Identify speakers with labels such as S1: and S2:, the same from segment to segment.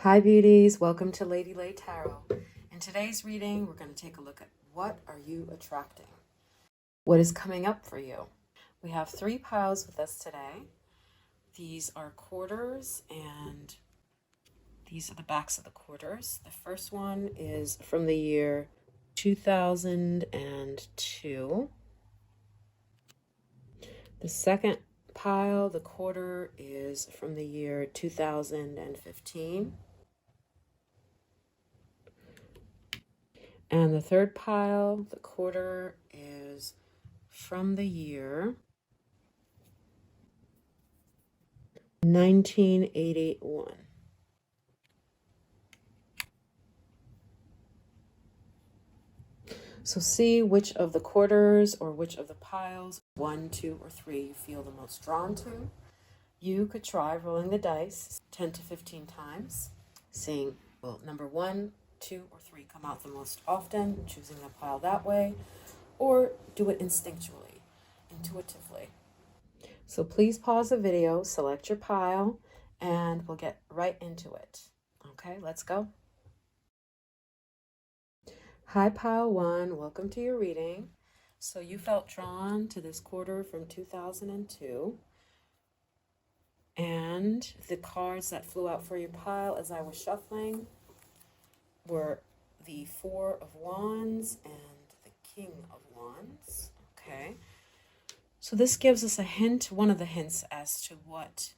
S1: Hi beauties, welcome to Lady Lay Tarot. In today's reading, we're going to take a look at what are you attracting? What is coming up for you? We have 3 piles with us today. These are quarters and these are the backs of the quarters. The first one is from the year 2002. The second pile, the quarter, is from the year 2015. And the third pile, the quarter, is from the year 1981. So see which of the quarters or which of the piles, 1, 2, or 3, you feel the most drawn to. You could try rolling the dice 10 to 15 times, seeing, well, number 1, 2, or 3 come out the most often, choosing a pile that way, or do it instinctually, intuitively. So please pause the video, select your pile, and we'll get right into it. Okay, let's go. Hi, pile 1. Welcome to your reading. So you felt drawn to this quarter from 2002. And the cards that flew out for your pile as I was shuffling were the 4 of Wands and the King of Wands. Okay. So this gives us a hint, one of the hints as to what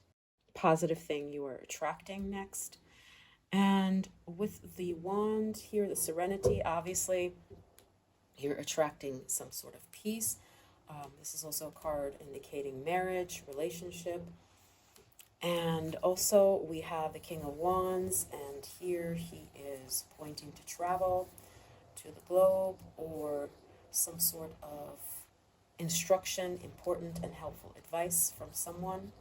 S1: positive thing you are attracting next. And with the wand here, the Serenity, obviously you're attracting some sort of peace. This is also a card indicating marriage, relationship. And also we have the King of Wands, and here he is pointing to travel, to the globe, or some sort of instruction, important and helpful advice from someone.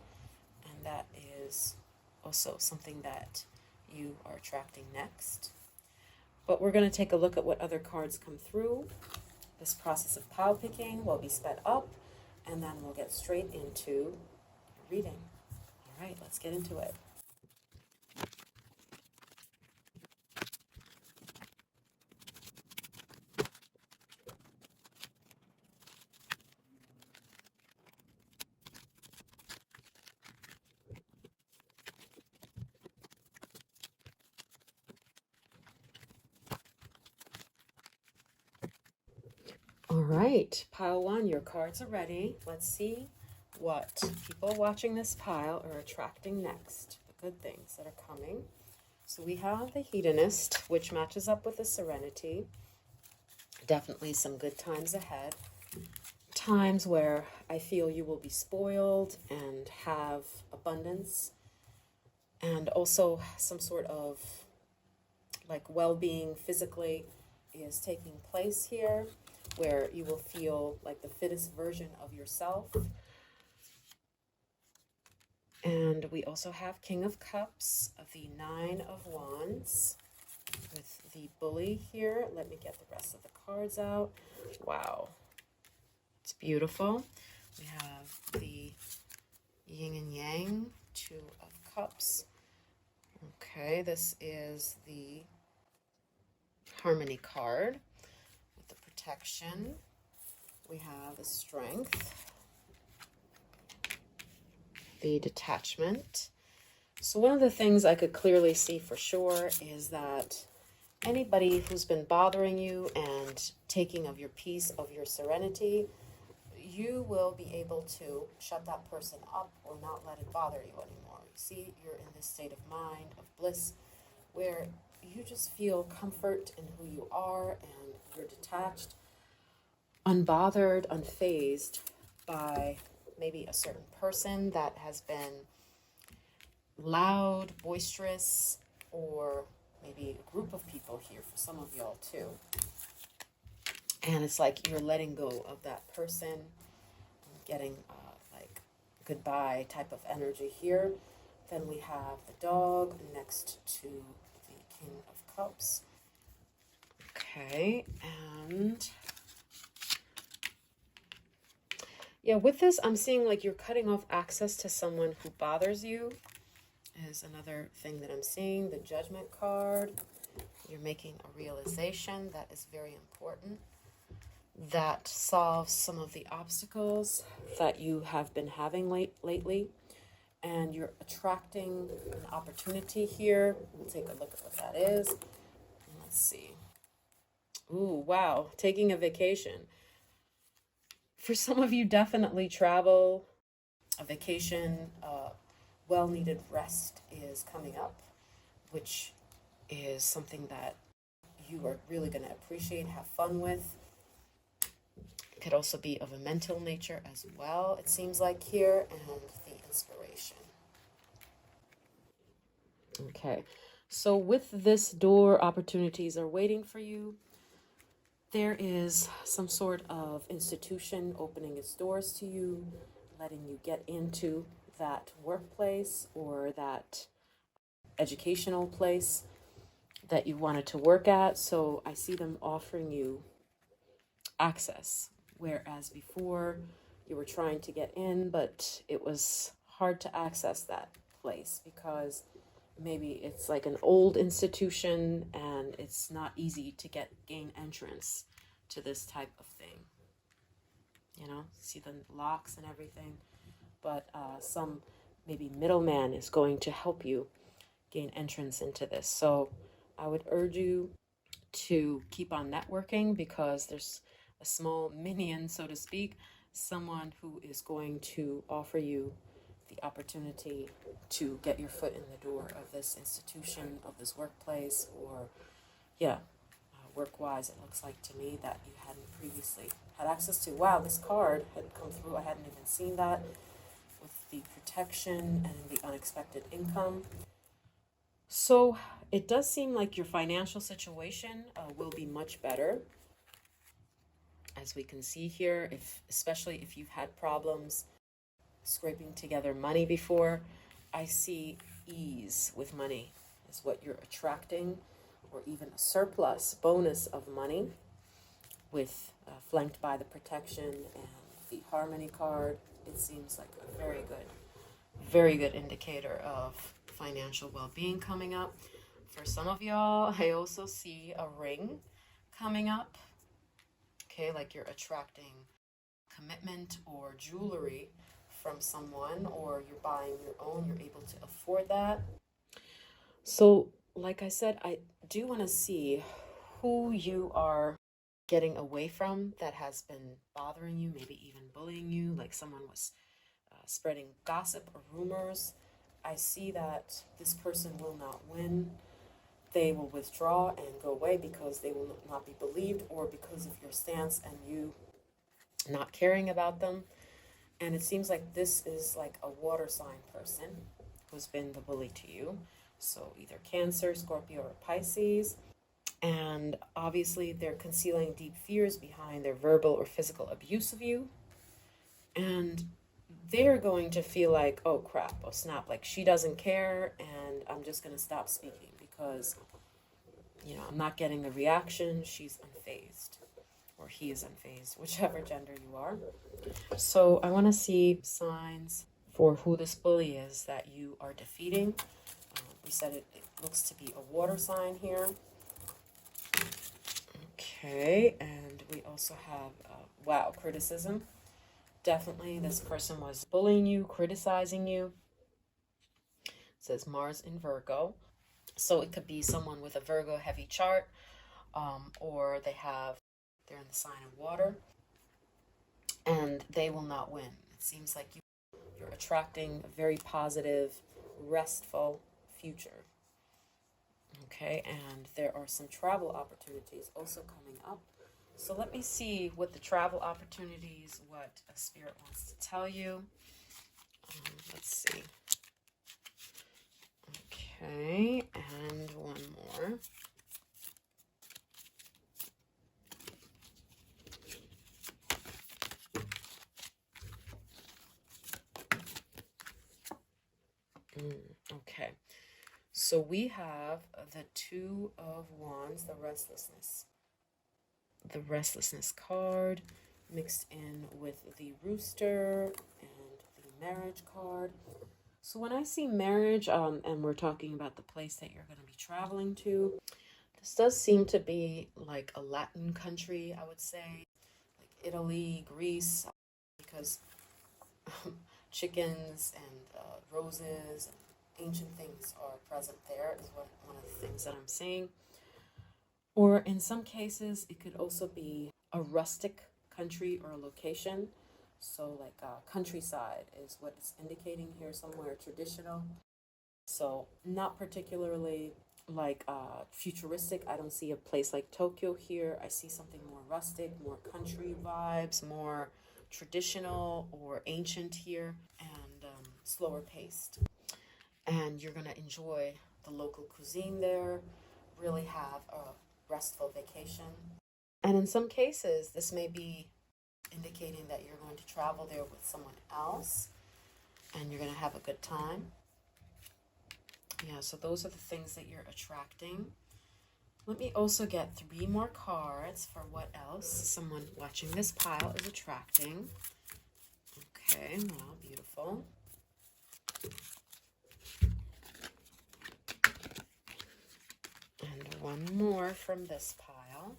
S1: And that is also something that you are attracting next. But we're going to take a look at what other cards come through. This process of pile picking will be sped up, and then we'll get straight into your reading. All right, let's get into it. All right, pile 1, your cards are ready. Let's see what people watching this pile are attracting next, the good things that are coming. So we have the Hedonist, which matches up with the Serenity. Definitely some good times ahead. Times where I feel you will be spoiled and have abundance. And also some sort of like well-being physically is taking place here, where you will feel like the fittest version of yourself. And we also have King of Cups, the 9 of Wands, with the Bully here. Let me get the rest of the cards out. Wow, it's beautiful. We have the Yin and Yang, 2 of Cups. Okay, this is the Harmony card with the protection. We have the Strength, the Detachment. So one of the things I could clearly see for sure is that anybody who's been bothering you and taking of your peace, of your serenity, you will be able to shut that person up or not let it bother you anymore. You see, you're in this state of mind, of bliss, where you just feel comfort in who you are and you're detached, unbothered, unfazed by maybe a certain person that has been loud, boisterous, or maybe a group of people here for some of y'all too. And it's like you're letting go of that person, getting like goodbye type of energy here. Then we have the dog next to the King of Cups. Okay, and yeah, with this, I'm seeing like you're cutting off access to someone who bothers you. is another thing that I'm seeing. The Judgment card. You're making a realization that is very important. That solves some of the obstacles that you have been having lately. And you're attracting an opportunity here. We'll take a look at what that is. Let's see. Ooh, wow. Taking a vacation. For some of you, definitely travel. A vacation, well-needed rest is coming up, which is something that you are really going to appreciate, have fun with. It could also be of a mental nature as well, it seems like here, and the inspiration. Okay, so with this door, opportunities are waiting for you. There is some sort of institution opening its doors to you, letting you get into that workplace or that educational place that you wanted to work at. So I see them offering you access, whereas before you were trying to get in, but it was hard to access that place because maybe it's like an old institution and it's not easy to gain entrance to this type of thing. You know, see the locks and everything, but some maybe middleman is going to help you gain entrance into this. So I would urge you to keep on networking because there's a small minion, so to speak, someone who is going to offer you the opportunity to get your foot in the door of this institution, of this workplace, or work-wise, it looks like to me that you hadn't previously had access to. Wow, this card had come through. I hadn't even seen that, with the protection and the unexpected income. So it does seem like your financial situation will be much better, as we can see here, especially if you've had problems scraping together money before. I see ease with money is what you're attracting, or even a surplus bonus of money, with flanked by the protection and the harmony card. It seems like a very good indicator of financial well-being coming up. For some of y'all, I also see a ring coming up. Okay, like you're attracting commitment or jewelry from someone, or you're buying your own, you're able to afford that. So, like I said, I do want to see who you are getting away from that has been bothering you, maybe even bullying you, like someone was spreading gossip or rumors. I see that this person will not win. They will withdraw and go away because they will not be believed, or because of your stance and you not caring about them. And it seems like this is like a water sign person who's been the bully to you. So either Cancer, Scorpio, or Pisces. And obviously they're concealing deep fears behind their verbal or physical abuse of you. And they're going to feel like, oh crap, oh snap, like she doesn't care and I'm just going to stop speaking because, I'm not getting the reaction. She's unfazed, or he is unfazed, whichever gender you are. So I want to see signs for who this bully is that you are defeating. We said it looks to be a water sign here. Okay, and we also have, criticism. Definitely this person was bullying you, criticizing you. It says Mars in Virgo. So it could be someone with a Virgo heavy chart, or they're in the sign of water, and they will not win. It seems like you're attracting a very positive, restful future. Okay, and there are some travel opportunities also coming up. So let me see what the travel opportunities, what a spirit wants to tell you. Let's see. Okay, and one more. Okay, so we have the Two of Wands, the restlessness. The restlessness card mixed in with the Rooster and the marriage card. So when I see marriage, and we're talking about the place that you're going to be traveling to, this does seem to be like a Latin country, I would say, like Italy, Greece, because chickens and roses and ancient things are present there, is one of the things that I'm seeing. Or in some cases, it could also be a rustic country or a location. So, like countryside is what it's indicating here, somewhere traditional. So, not particularly like futuristic. I don't see a place like Tokyo here. I see something more rustic, more country vibes, more traditional or ancient here, and slower paced. And you're going to enjoy the local cuisine there, really have a restful vacation. And in some cases, this may be indicating that you're going to travel there with someone else and you're going to have a good time. Yeah, so those are the things that you're attracting. Let me also get 3 more cards for what else someone watching this pile is attracting. Okay, well, beautiful. And one more from this pile.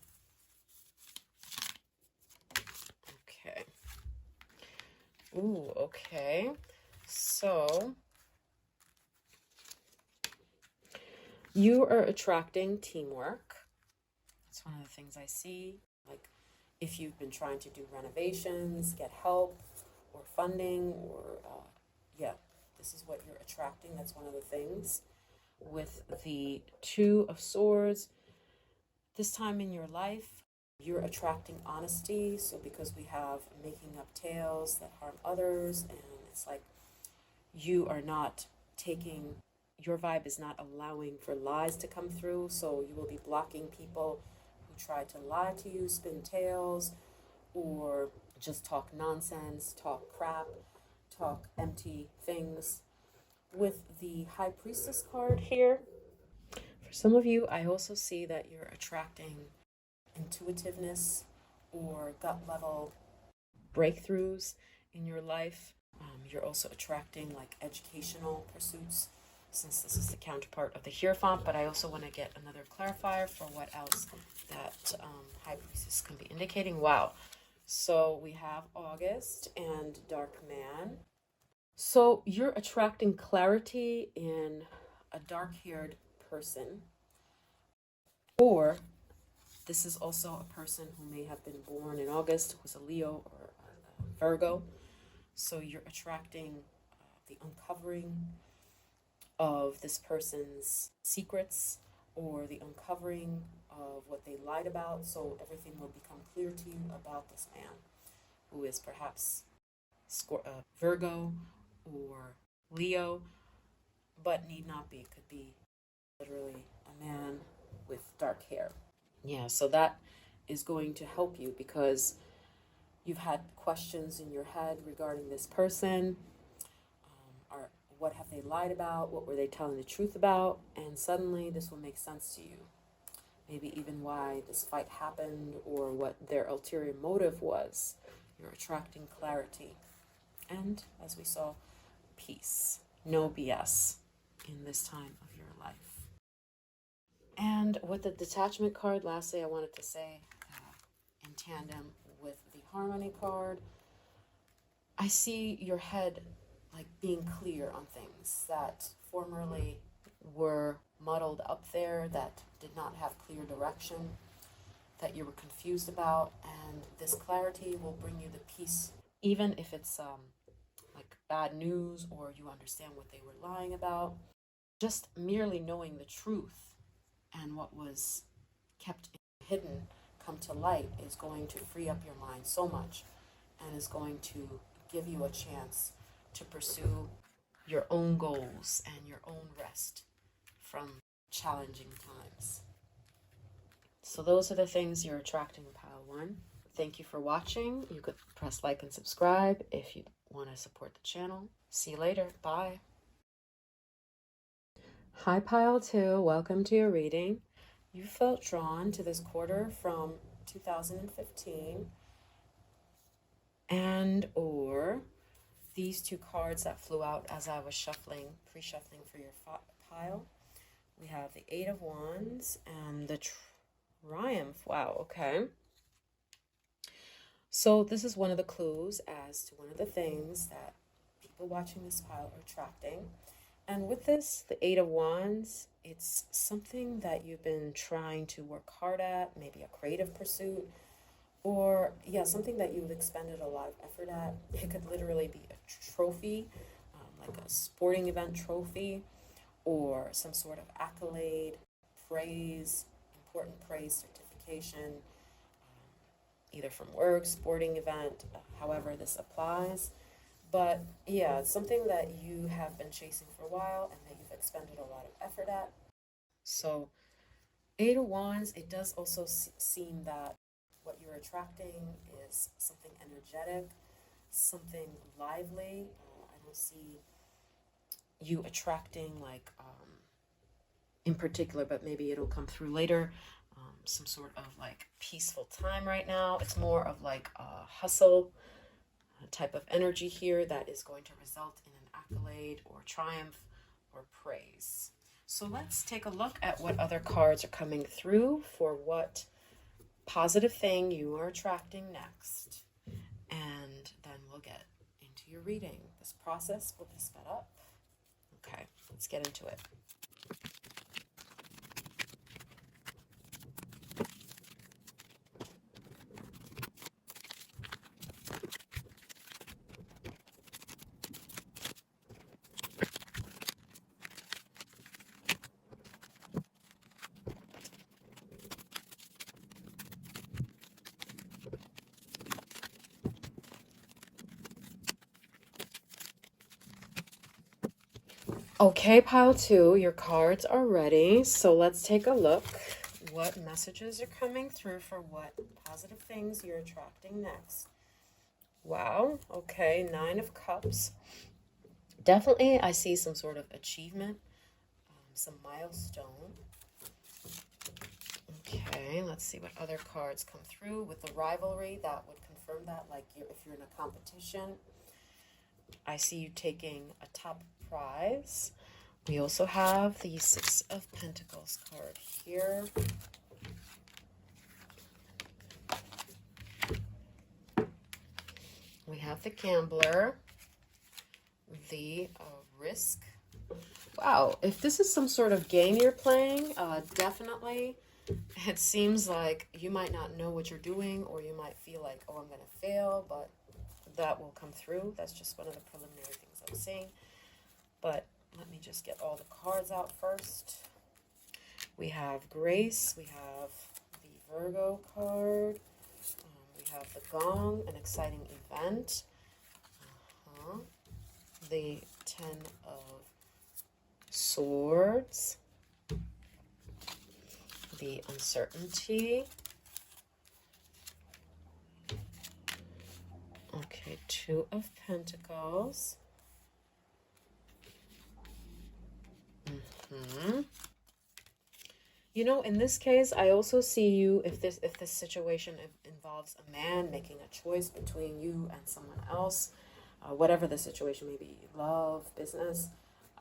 S1: Okay. Ooh, okay. So you are attracting teamwork. That's one of the things I see. Like if you've been trying to do renovations, get help or funding, or yeah, this is what you're attracting. That's one of the things. With the 2 of Swords, this time in your life, you're attracting honesty. So because we have making up tales that harm others, and it's like you are not taking, your vibe is not allowing for lies to come through. So you will be blocking people who try to lie to you, spin tales, or just talk nonsense, talk crap, talk empty things. With the High Priestess card here, for some of you, I also see that you're attracting intuitiveness or gut level breakthroughs in your life. You're also attracting like educational pursuits, since this is the counterpart of the Hierophant, but I also want to get another clarifier for what else that High Priestess can be indicating. Wow. So we have August and Dark Man. So you're attracting clarity in a dark-haired person, or this is also a person who may have been born in August, who's a Leo or a Virgo. So you're attracting the uncovering of this person's secrets, or the uncovering of what they lied about. So everything will become clear to you about this man, who is perhaps Virgo or Leo, but need not be. It could be literally a man with dark hair. Yeah, so that is going to help you because you've had questions in your head regarding this person. Or what have they lied about? What were they telling the truth about? And suddenly this will make sense to you. Maybe even why this fight happened or what their ulterior motive was. You're attracting clarity. And as we saw, peace. No BS in this time of your life. And with the detachment card, lastly, I wanted to say, in tandem with the harmony card, I see your head like being clear on things that formerly were muddled up there, that did not have clear direction, that you were confused about, and this clarity will bring you the peace, even if it's like bad news or you understand what they were lying about. Just merely knowing the truth and what was kept hidden come to light is going to free up your mind so much, and is going to give you a chance to pursue your own goals and your own rest from challenging times. So those are the things you're attracting in pile 1. Thank you for watching. You could press like and subscribe if you want to support the channel. See you later. Bye. Hi pile 2, welcome to your reading. You felt drawn to this quarter from 2015 and or these two cards that flew out as I was shuffling, pre-shuffling for your pile. We have the Eight of Wands and the Triumph. Wow, okay. So this is one of the clues as to one of the things that people watching this pile are attracting. And with this, the Eight of Wands, it's something that you've been trying to work hard at, maybe a creative pursuit, or yeah, something that you've expended a lot of effort at. It could literally be a trophy, like a sporting event trophy, or some sort of accolade, praise, important praise certification, either from work, sporting event, however this applies. But yeah, it's something that you have been chasing for a while and that you've expended a lot of effort at. So, Eight of Wands, it does also seem that what you're attracting is something energetic, something lively. I don't see you attracting like in particular, but maybe it'll come through later. Some sort of like peaceful time right now. It's more of like a hustle type of energy here that is going to result in an accolade or triumph or praise. So let's take a look at what other cards are coming through for what positive thing you are attracting next. And then we'll get into your reading. This process will be sped up. Okay, let's get into it. Okay, pile two, your cards are ready. So let's take a look. What messages are coming through for what positive things you're attracting next? Wow, okay, Nine of Cups. Definitely, I see some sort of achievement, some milestone. Okay, let's see what other cards come through. With the rivalry, that would confirm that, like if you're in a competition. I see you taking a top prize. We also have the Six of Pentacles card here. We have the Gambler, the Risk. Wow, if this is some sort of game you're playing, definitely it seems like you might not know what you're doing, or you might feel like, oh, I'm going to fail, but that will come through. That's just one of the preliminary things I'm seeing. But let me just get all the cards out first. We have Grace. We have the Virgo card. We have the Gong, an exciting event. The Ten of Swords. The Uncertainty. Okay, Two of Pentacles. You know, in this case, I also see you, if this situation involves a man making a choice between you and someone else, whatever the situation may be, love, business,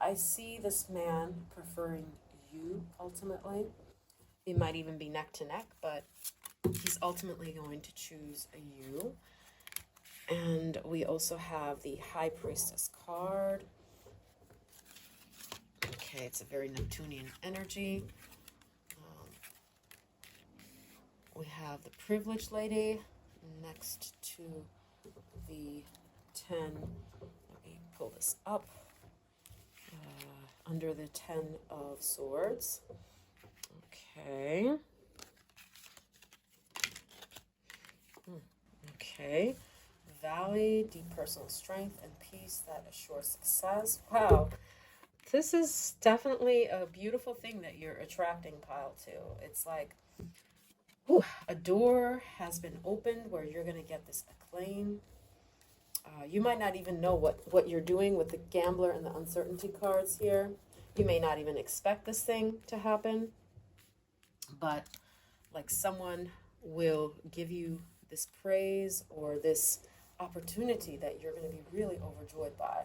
S1: I see this man preferring you ultimately. It might even be neck to neck, but he's ultimately going to choose you. And we also have the High Priestess card. Okay, it's a very Neptunian energy. We have the Privileged Lady next to the 10. Let me pull this up. Under the 10 of Swords. Okay. Okay. Valley, deep personal strength and peace that assures success. Wow. This is definitely a beautiful thing that you're attracting, pile two. It's like, whew, a door has been opened where you're going to get this acclaim. You might not even know what you're doing with the Gambler and the Uncertainty cards here. You may not even expect this thing to happen. But like someone will give you this praise or this opportunity that you're going to be really overjoyed by.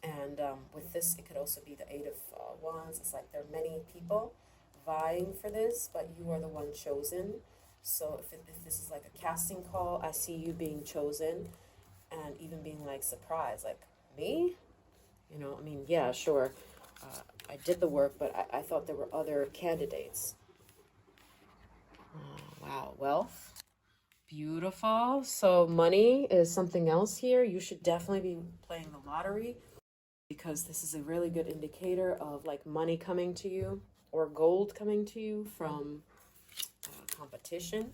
S1: And with this, it could also be the Eight of Wands. It's like there are many people vying for this, but you are the one chosen. So if this is like a casting call, I see you being chosen and even being like surprised, like, me? You know, I mean, yeah, sure. I did the work, but I thought there were other candidates. Wow, wealth. Beautiful. So money is something else here. You should definitely be playing the lottery, because this is a really good indicator of like money coming to you or gold coming to you from competition.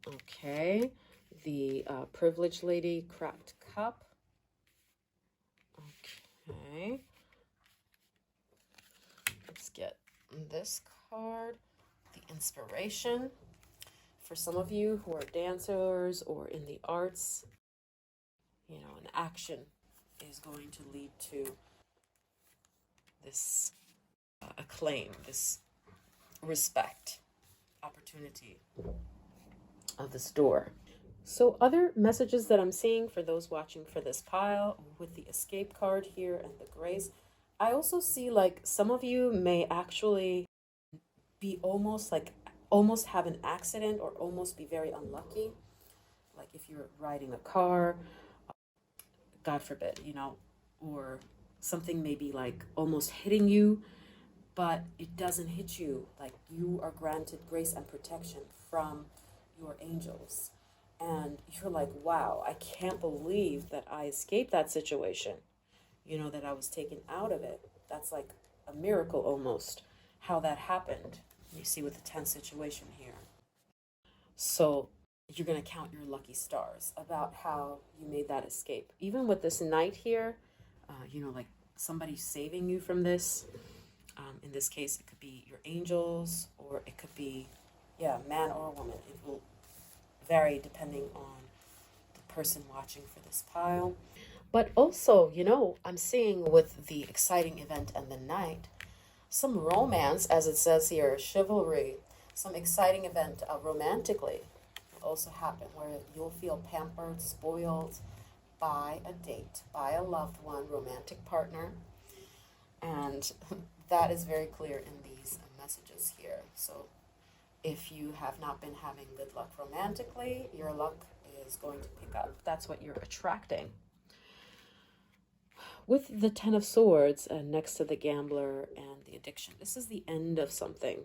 S1: Okay, the privileged lady, cracked cup. Okay, let's get this card, the inspiration. For some of you who are dancers or in the arts, you know, an action is going to lead to this acclaim, this respect, opportunity of this door. So other messages that I'm seeing for those watching for this pile with the escape card here and the grace, I also see like some of you may actually be almost have an accident or almost be very unlucky. Like if you're riding a car, God forbid, you know, or something may be like almost hitting you, but it doesn't hit you. Like you are granted grace and protection from your angels. And you're like, wow, I can't believe that I escaped that situation, you know, that I was taken out of it. That's like a miracle almost, how that happened. You see with the tense situation here. So you're going to count your lucky stars about how you made that escape. Even with this knight here, you know, like somebody saving you from this. In this case, it could be your angels, or it could be, yeah, man or woman. It will vary depending on the person watching for this pile. But also, you know, I'm seeing with the exciting event and the night, some romance, as it says here, chivalry, some exciting event romantically will also happen where you'll feel pampered, spoiled by a date, by a loved one, romantic partner. And that is very clear in these messages here. So if you have not been having good luck romantically, your luck is going to pick up. That's what you're attracting. With the Ten of Swords next to the gambler and the addiction, this is the end of something.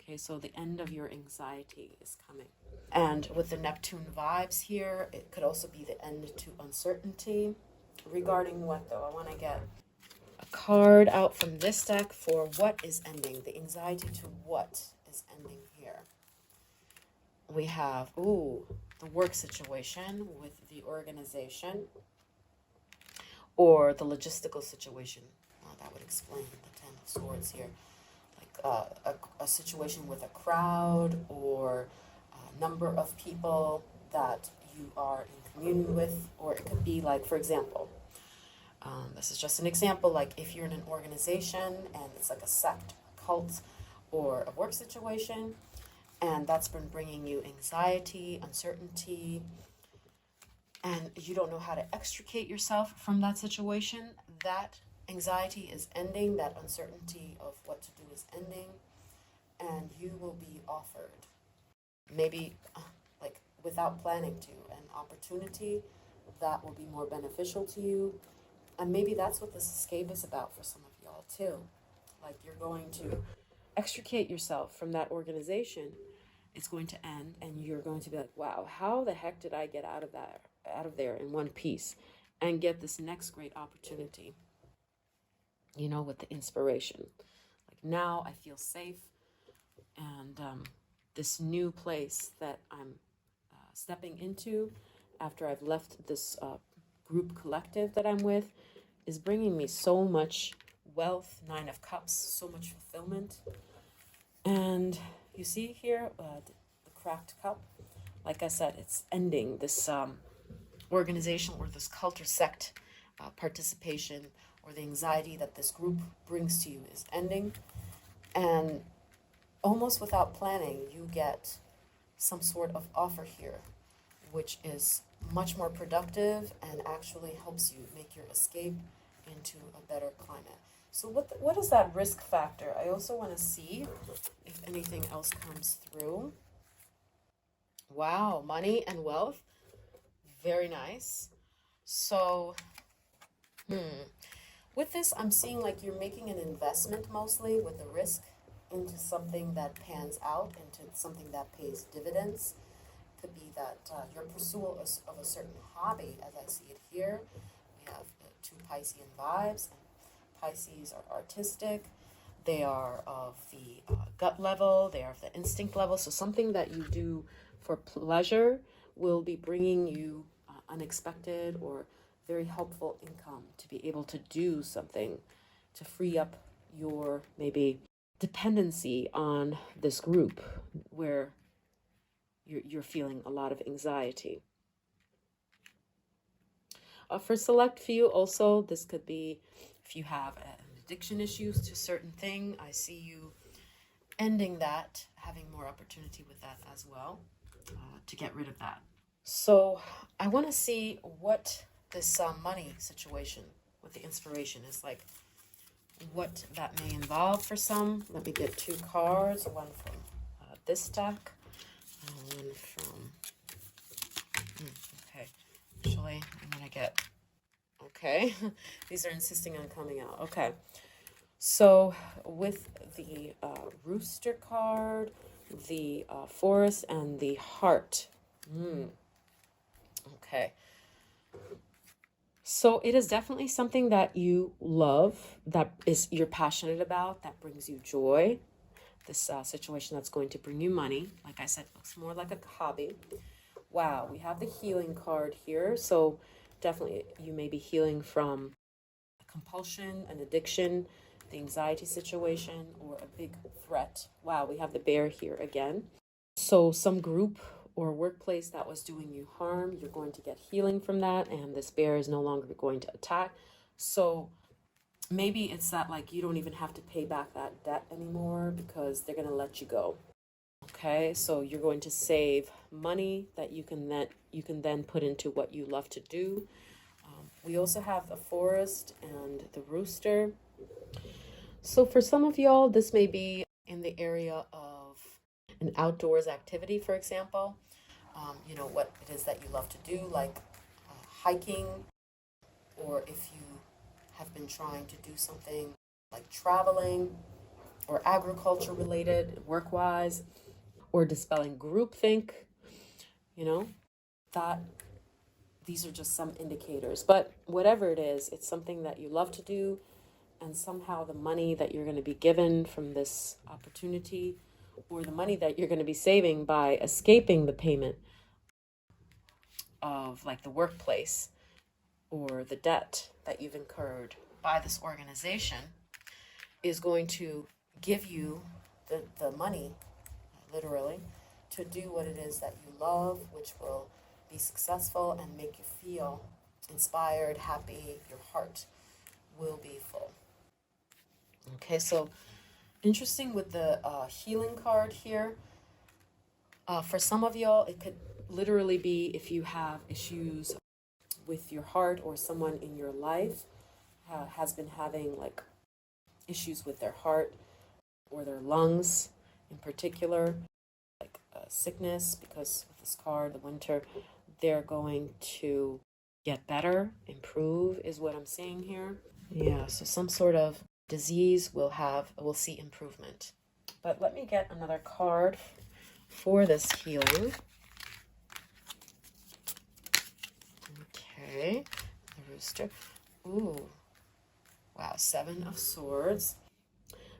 S1: Okay, so the end of your anxiety is coming. And with the Neptune vibes here, it could also be the end to uncertainty. Regarding what though? I want to get a card out from this deck for what is ending. The anxiety to what is ending here. We have, the work situation with the organization, or the logistical situation. That would explain the Ten of Swords here. Like a situation with a crowd or a number of people that you are in communion with, or it could be like, for example, this is just an example, like if you're in an organization and it's like a sect, a cult, or a work situation, and that's been bringing you anxiety, uncertainty, and you don't know how to extricate yourself from that situation, that anxiety is ending, that uncertainty of what to do is ending, and you will be offered, maybe like without planning to, an opportunity that will be more beneficial to you. And maybe that's what this escape is about for some of y'all too. Like you're going to extricate yourself from that organization. It's going to end and you're going to be like, wow, how the heck did I get out of there in one piece and get this next great opportunity, you know, with the inspiration. Like now I feel safe, and this new place that I'm stepping into after I've left this group collective that I'm with is bringing me so much wealth, Nine of Cups, so much fulfillment. And you see here, the cracked cup, like I said, it's ending this organization or this cult or sect participation, or the anxiety that this group brings to you is ending. And almost without planning, you get some sort of offer here which is much more productive and actually helps you make your escape into a better climate. So what is that risk factor? I also want to see if anything else comes through. Wow, money and wealth. Very nice. So, with this, I'm seeing like you're making an investment mostly with a risk into something that pans out, into something that pays dividends. Could be that your pursuit of a certain hobby, as I see it here. We have two Piscean vibes, and Pisces are artistic. They are of the gut level, they are of the instinct level. So something that you do for pleasure will be bringing you unexpected or very helpful income to be able to do something to free up your maybe dependency on this group where you're feeling a lot of anxiety. For select few also, this could be if you have an addiction issues to a certain thing. I see you ending that, having more opportunity with that as well, to get rid of that. So I want to see what this money situation with the inspiration is like, what that may involve for some. Let me get two cards, one from this deck, and one from, okay, actually I'm going to get, okay, these are insisting on coming out, okay. So with the rooster card, the forest, and the heart. Okay. So it is definitely something that you love, that is you're passionate about, that brings you joy. This situation that's going to bring you money. Like I said, looks more like a hobby. Wow, we have the healing card here. So definitely you may be healing from a compulsion, an addiction, the anxiety situation, or a big threat. Wow, we have the bear here again. So some group or workplace that was doing you harm, you're going to get healing from that, and this bear is no longer going to attack. So maybe it's that like you don't even have to pay back that debt anymore because they're going to let you go. Okay, so you're going to save money that you can then put into what you love to do. We also have the forest and the rooster. So for some of y'all, this may be in the area of an outdoors activity, for example. You know, what it is that you love to do, like hiking, or if you have been trying to do something like traveling or agriculture related, work wise, or dispelling groupthink, you know, that these are just some indicators. But whatever it is, it's something that you love to do, and somehow the money that you're going to be given from this opportunity, or the money that you're going to be saving by escaping the payment of like the workplace or the debt that you've incurred by this organization, is going to give you the money, literally, to do what it is that you love, which will be successful and make you feel inspired, happy. Your heart will be full. Okay, so interesting with the healing card here. For some of y'all, it could literally be if you have issues with your heart, or someone in your life has been having like issues with their heart or their lungs in particular, like sickness, because with this card, the winter, they're going to get better, improve is what I'm seeing here. Yeah, so some sort of disease will see improvement. But let me get another card for this healing. Okay, the rooster. Ooh, wow, 7 of Swords.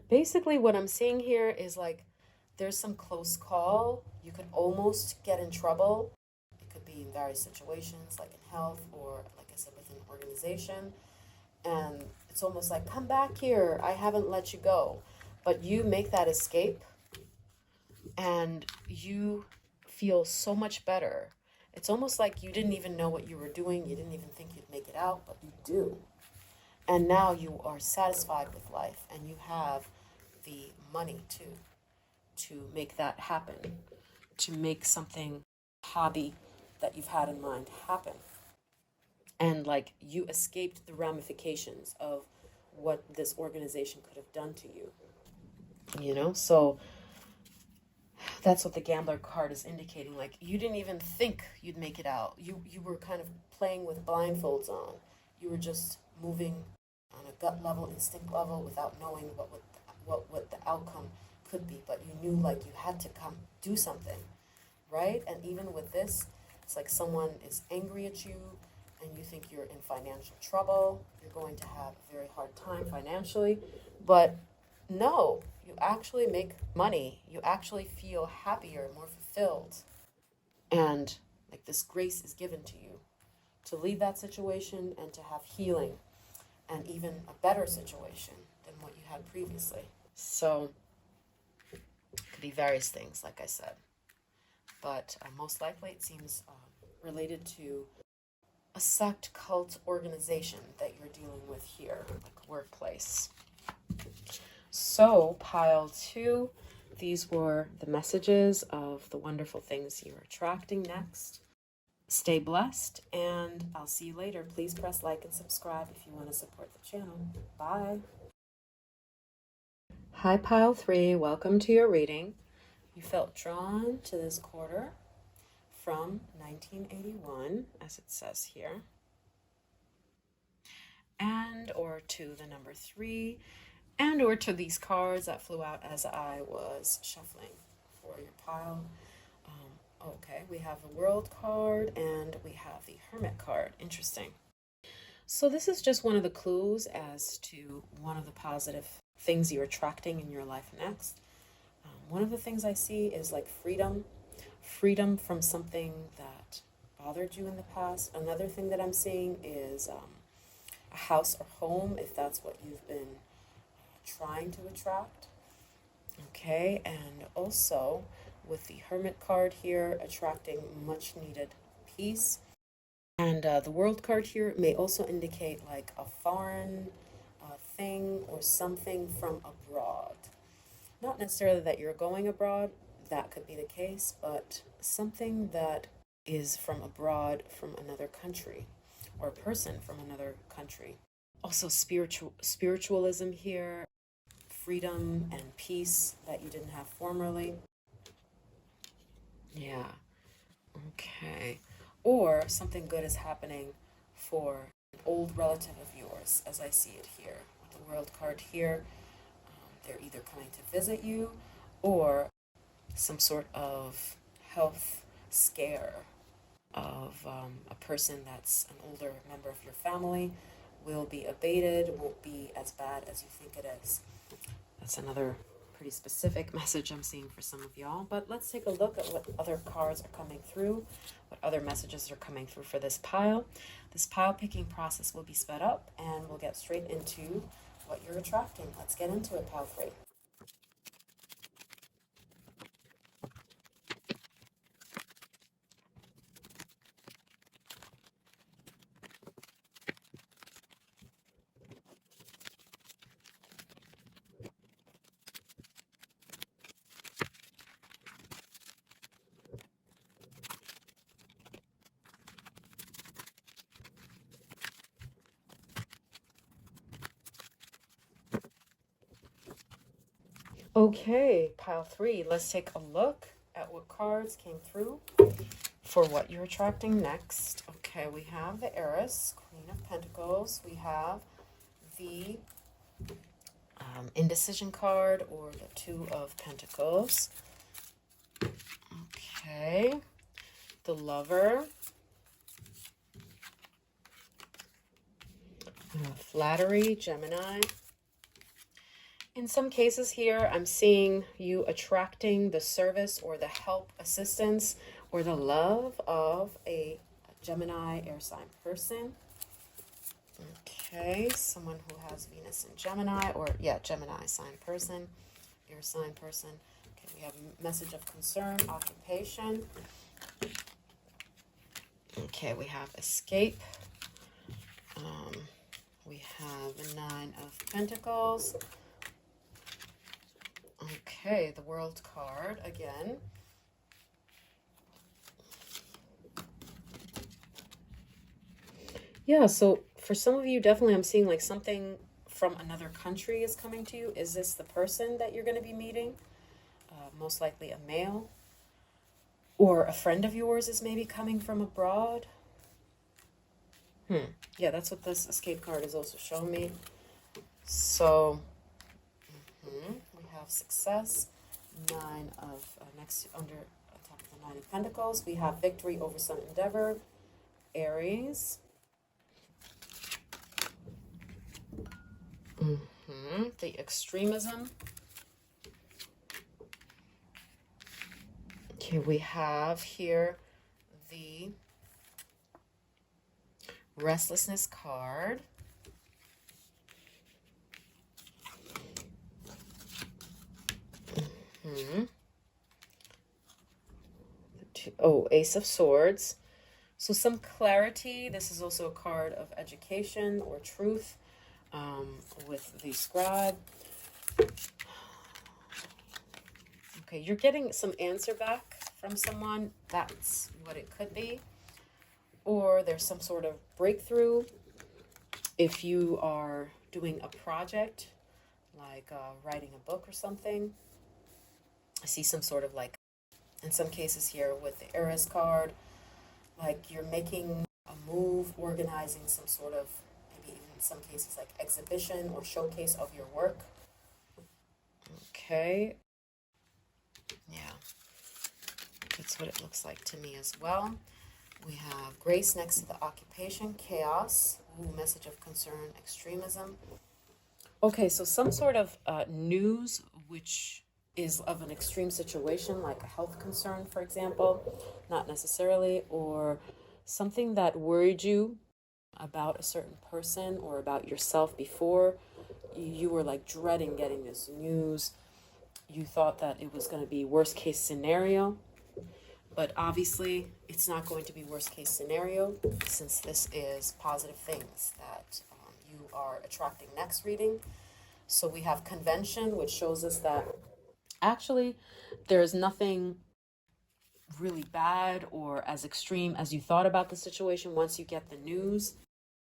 S1: Basically, what I'm seeing here is like there's some close call. You could almost get in trouble. It could be in various situations, like in health, or like I said, within an organization. And it's almost like, come back here, I haven't let you go. But you make that escape, and you feel so much better. It's almost like you didn't even know what you were doing. You didn't even think you'd make it out, but you do. And now you are satisfied with life, and you have the money to make that happen, to make something hobby that you've had in mind happen. And like you escaped the ramifications of what this organization could have done to you. You know, so that's what the gambler card is indicating. Like you didn't even think you'd make it out. You were kind of playing with blindfolds on. You were just moving on a gut level, instinct level, without knowing what the outcome could be. But you knew like you had to come do something, right? And even with this, it's like someone is angry at you and you think you're in financial trouble. You're going to have a very hard time financially. But no, you actually make money. You actually feel happier, more fulfilled. And like this grace is given to you to leave that situation and to have healing and even a better situation than what you had previously. So it could be various things, like I said. But most likely it seems related to a sect, cult, organization that you're dealing with here, like workplace. So, pile 2, these were the messages of the wonderful things you're attracting next. Stay blessed, and I'll see you later. Please press like and subscribe if you want to support the channel. Bye. Hi, pile 3. Welcome to your reading. You felt drawn to this quarter from 1981, as it says here, and or to the number 3, and or to these cards that flew out as I was shuffling for your pile. Okay, we have the World card and we have the Hermit card. Interesting. So this is just one of the clues as to one of the positive things you're attracting in your life next. One of the things I see is like freedom from something that bothered you in the past. Another thing that I'm seeing is a house or home, if that's what you've been trying to attract. Okay, and also with the Hermit card here, attracting much needed peace. And the World card here may also indicate like a foreign thing or something from abroad. Not necessarily that you're going abroad, that could be the case, but something that is from abroad, from another country, or a person from another country. Also spiritualism here, freedom and peace that you didn't have formerly. Yeah. Okay. Or something good is happening for an old relative of yours, as I see it here. With the World card here, they're either coming to visit you or some sort of health scare of a person that's an older member of your family will be abated, won't be as bad as you think it is. That's another pretty specific message I'm seeing for some of y'all. But let's take a look at what other cards are coming through, what other messages are coming through for this pile. This pile picking process will be sped up, and we'll get straight into what you're attracting. Let's get into it, pile 3. Okay, pile 3, let's take a look at what cards came through for what you're attracting next. Okay, we have the Heiress, Queen of Pentacles. We have the Indecision card, or the Two of Pentacles. Okay, the Lover. Flattery, Gemini. In some cases here, I'm seeing you attracting the service or the help, assistance, or the love of a Gemini air sign person. Okay, someone who has Venus in Gemini, or Gemini sign person, air sign person. Okay, we have a message of concern, occupation. Okay, we have escape. We have the Nine of Pentacles. Okay, the World card again. Yeah, so for some of you, definitely I'm seeing like something from another country is coming to you. Is this the person that you're going to be meeting? Most likely a male. Or a friend of yours is maybe coming from abroad. Yeah, that's what this escape card is also showing me. So, we have success. Nine of next under on top of the Nine of Pentacles. We have victory over some endeavor. Aries. The extremism. Okay, we have here the restlessness card. Ace of Swords. So some clarity. This is also a card of education or truth with the scribe. Okay, you're getting some answer back from someone. That's what it could be. Or there's some sort of breakthrough. If you are doing a project, like writing a book or something, I see some sort of like, in some cases here with the Eris card, like you're making a move, organizing some sort of, maybe even in some cases like exhibition or showcase of your work. Okay. Yeah. That's what it looks like to me as well. We have grace next to the occupation, chaos, message of concern, extremism. Okay, so some sort of news which is of an extreme situation, like a health concern, for example, not necessarily, or something that worried you about a certain person or about yourself before. You were like dreading getting this news. You thought that it was going to be worst case scenario, but obviously it's not going to be worst case scenario, since this is positive things that you are attracting next reading. So we have convention, which shows us that actually there's nothing really bad or as extreme as you thought about the situation. Once you get the news,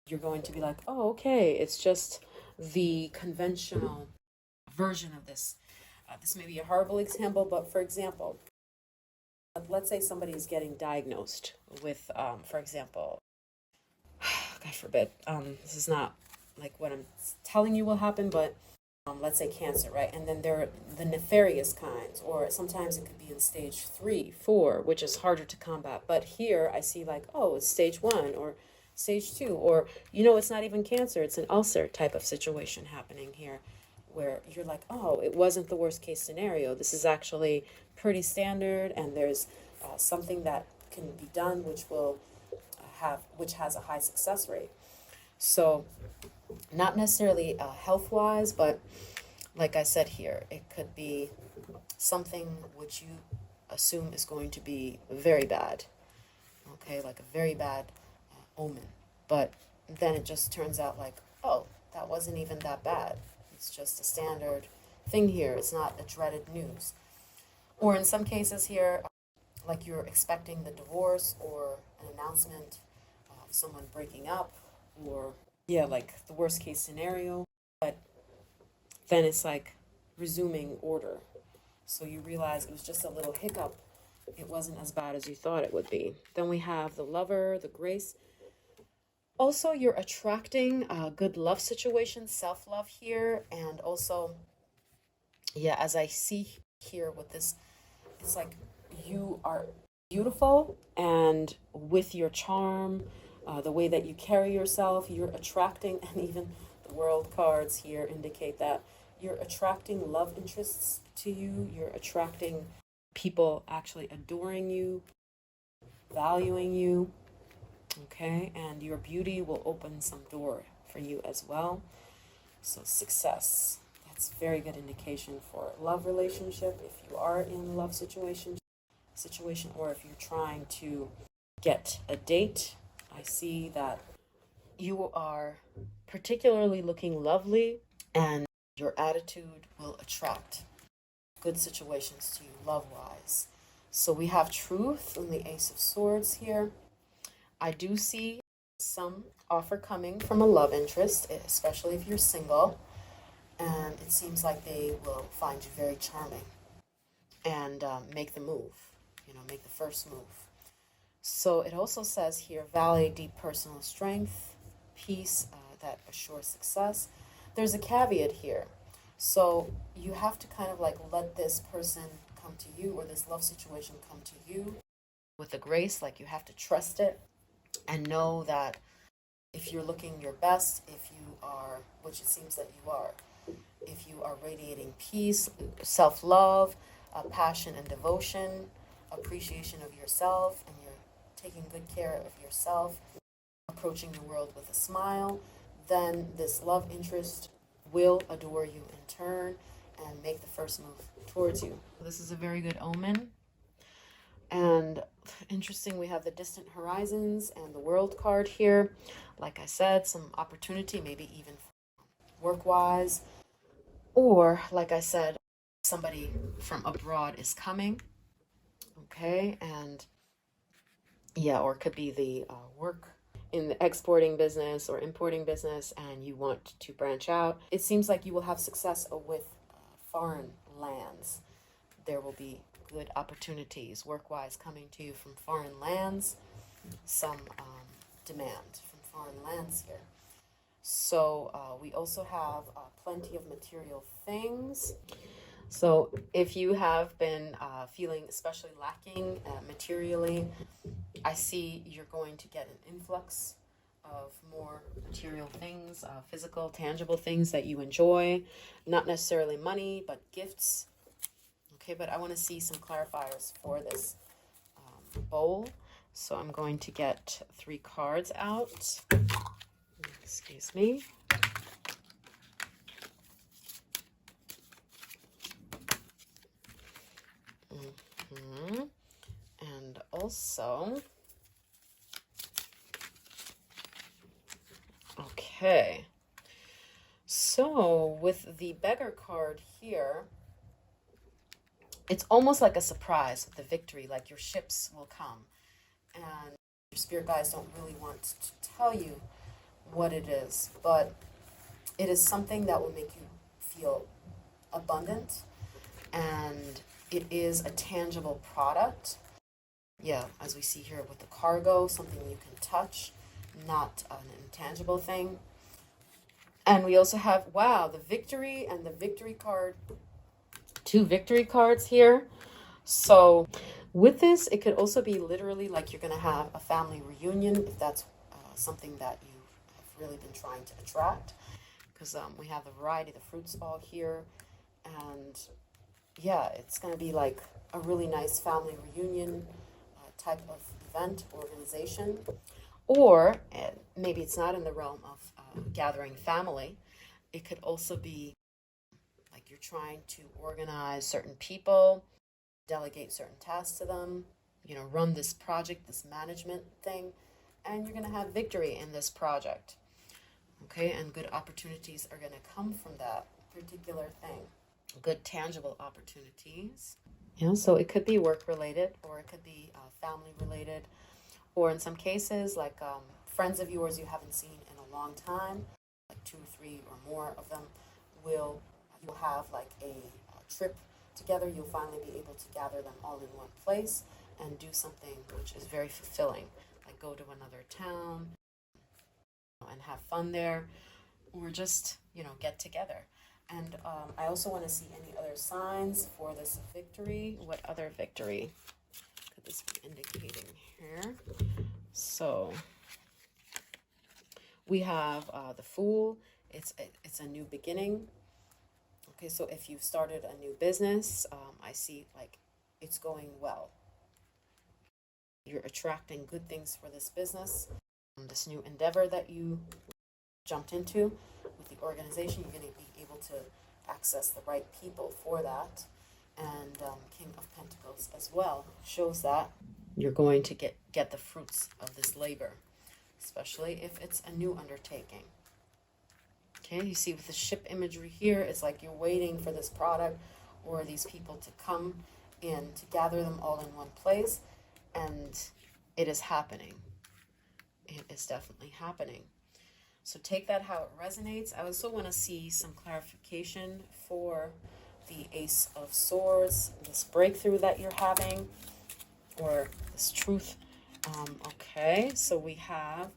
S1: you're going to be like, oh, okay, it's just the conventional version of this. This may be a horrible example, but for example, let's say somebody is getting diagnosed with, for example, God forbid, this is not like what I'm telling you will happen, but let's say cancer, right? And then there are the nefarious kinds, or sometimes it could be in stage 3, 4, which is harder to combat. But here I see like, oh, it's stage 1 or stage 2, or, it's not even cancer, it's an ulcer type of situation happening here, where you're like, oh, it wasn't the worst case scenario. This is actually pretty standard, and there's something that can be done which has a high success rate. So not necessarily health-wise, but like I said here, it could be something which you assume is going to be very bad, okay, like a very bad omen. But then it just turns out like, oh, that wasn't even that bad. It's just a standard thing here. It's not a dreaded news. Or in some cases here, like you're expecting the divorce or an announcement of someone breaking up, or yeah, like the worst case scenario, but then it's like resuming order. So you realize it was just a little hiccup. It wasn't as bad as you thought it would be. Then we have the lover, the grace. Also, you're attracting a good love situation, self-love here. And also, yeah, as I see here with this, it's like you are beautiful, and with your charm, the way that you carry yourself, you're attracting, and even the world cards here indicate that you're attracting love interests to you. You're attracting people actually adoring you, valuing you, okay? And your beauty will open some door for you as well. So success, that's very good indication for love relationship. If you are in a love situation, or if you're trying to get a date, I see that you are particularly looking lovely, and your attitude will attract good situations to you love-wise. So we have truth in the Ace of Swords here. I do see some offer coming from a love interest, especially if you're single, and it seems like they will find you very charming and make the move, make the first move. So it also says here, validate deep personal strength, peace that assures success. There's a caveat here. So you have to kind of like let this person come to you, or this love situation come to you with a grace. Like you have to trust it and know that if you're looking your best, if you are, which it seems that you are, if you are radiating peace, self-love, passion and devotion, appreciation of yourself, and you're taking good care of yourself, approaching the world with a smile, then this love interest will adore you in turn and make the first move towards you. This is a very good omen. And interesting, we have the distant horizons and the world card here. Like I said, some opportunity, maybe even work-wise, or like I said, somebody from abroad is coming. Okay, and yeah, or it could be the work in the exporting business or importing business, and you want to branch out. It seems like you will have success with foreign lands. There will be good opportunities work-wise coming to you from foreign lands, some demand from foreign lands here. So we also have plenty of material things. So if you have been feeling especially lacking materially, I see you're going to get an influx of more material things, physical, tangible things that you enjoy. Not necessarily money, but gifts. Okay, but I want to see some clarifiers for this bowl. So I'm going to get 3 cards out. Excuse me. And also, okay. So with the beggar card here, it's almost like a surprise with the victory, like your ships will come. And your spirit guides don't really want to tell you what it is, but it is something that will make you feel abundant, and it is a tangible product. Yeah, as we see here with the cargo, something you can touch, not an intangible thing. And we also have, wow, the victory and the victory card, 2 victory cards here. So with this, it could also be literally like you're going to have a family reunion, if that's something that you have really been trying to attract. Because we have the variety, the fruits all here. And yeah, it's going to be like a really nice family reunion type of event, organization. Or maybe it's not in the realm of gathering family. It could also be like you're trying to organize certain people, delegate certain tasks to them, run this project, this management thing, and you're going to have victory in this project. Okay, and good opportunities are going to come from that particular thing. Good tangible opportunities. So it could be work related, or it could be family related, or in some cases, like friends of yours you haven't seen in a long time, like 2 or 3 or more of them, you'll have like a trip together. You'll finally be able to gather them all in one place and do something which is very fulfilling, like go to another town and have fun there, or just, get together. And I also want to see any other signs for this victory. What other victory could this be indicating here? So we have the Fool. It's a new beginning. Okay, so if you've started a new business, I see like it's going well. You're attracting good things for this business. This new endeavor that you jumped into with the organization, you're going to be able to access the right people for that. And King of Pentacles as well shows that you're going to get the fruits of this labor, especially if it's a new undertaking. Okay, you see with the ship imagery here, it's like you're waiting for this product or these people to come in, to gather them all in one place, and it is happening. it is definitely happening. So take that how it resonates. I also want to see some clarification for the Ace of Swords, this breakthrough that you're having, or this truth. Okay, so we have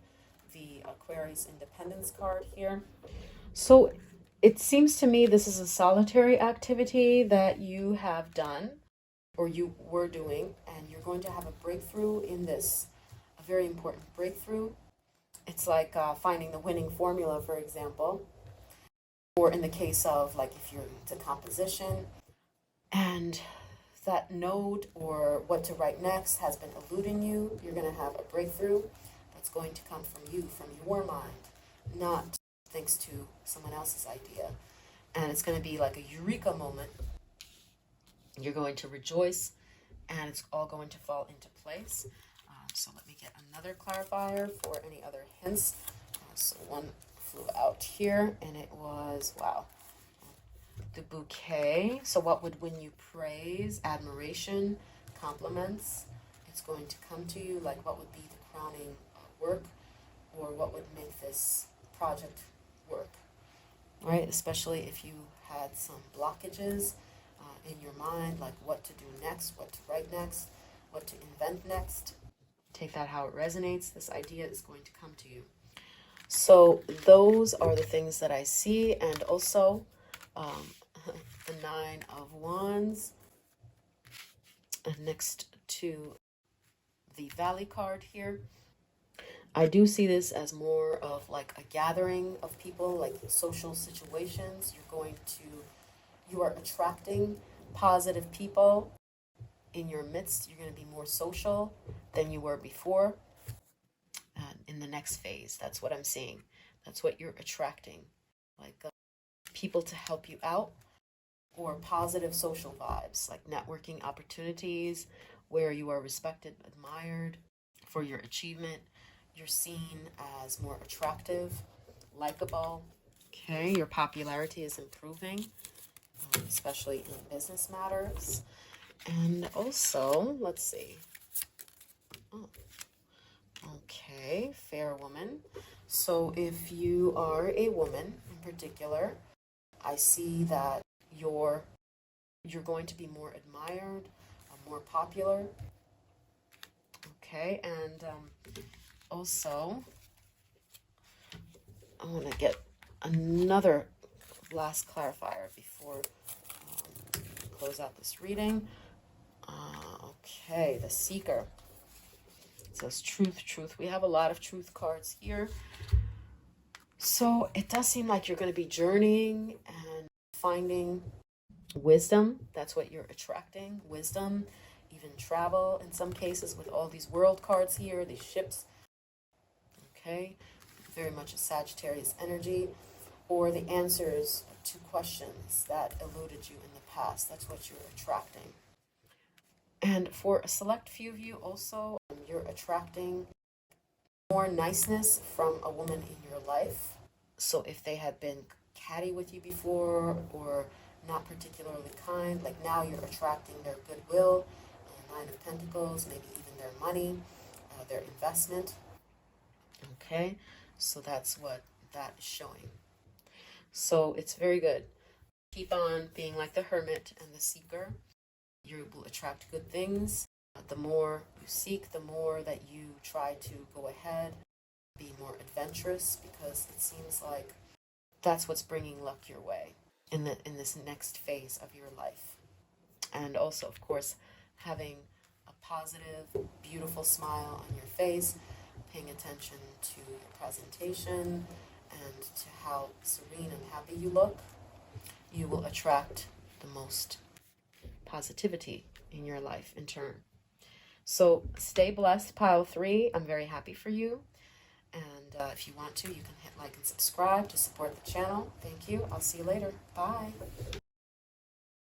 S1: the Aquarius Independence card here. So it seems to me this is a solitary activity that you have done, or you were doing, and you're going to have a breakthrough in this, a very important breakthrough. It's like finding the winning formula, for example, or in the case of like if you're into composition and that note or what to write next has been eluding you, you're going to have a breakthrough that's going to come from you, from your mind, not thanks to someone else's idea. And it's going to be like a eureka moment. You're going to rejoice and it's all going to fall into place. So let me get another clarifier for any other hints. So one flew out here and it was, wow, the bouquet. So what would win you praise, admiration, compliments? It's going to come to you. Like what would be the crowning work, or what would make this project work, right? Especially if you had some blockages in your mind, like what to do next, what to write next, what to invent next. Take that how it resonates. This idea is going to come to you. So those are the things that I see. And also the Nine of Wands next to the Valley card here. I do see this as more of like a gathering of people, like social situations. You are attracting positive people in your midst. You're going to be more social than you were before in the next phase. That's what I'm seeing. That's what you're attracting, like people to help you out, or positive social vibes, like networking opportunities where you are respected, admired for your achievement. You're seen as more attractive, likable. Okay, your popularity is improving, especially in business matters. And also, let's see. Oh, okay, fair woman. So if you are a woman in particular, I see that you're going to be more admired, more popular. Okay, and also, I want to get another last clarifier before close out this reading. Okay, the Seeker. It says truth, truth. We have a lot of truth cards here. So it does seem like you're going to be journeying and finding wisdom. That's what you're attracting, wisdom, even travel in some cases with all these world cards here, these ships. Okay, very much a Sagittarius energy, or the answers to questions that eluded you in the past. That's what you're attracting. And for a select few of you also, you're attracting more niceness from a woman in your life. So if they had been catty with you before or not particularly kind, like now you're attracting their goodwill, Nine of Pentacles, maybe even their money, their investment. Okay, so that's what that is showing. So it's very good. Keep on being like the Hermit and the Seeker. You will attract good things. The more you seek, the more that you try to go ahead, be more adventurous, because it seems like that's what's bringing luck your way in this next phase of your life. And also, of course, having a positive, beautiful smile on your face, paying attention to your presentation and to how serene and happy you look, you will attract the most positivity in your life in turn. So stay blessed, pile 3. I'm very happy for you. And if you want to, you can hit like and subscribe to support the channel. Thank you. I'll see you later. Bye.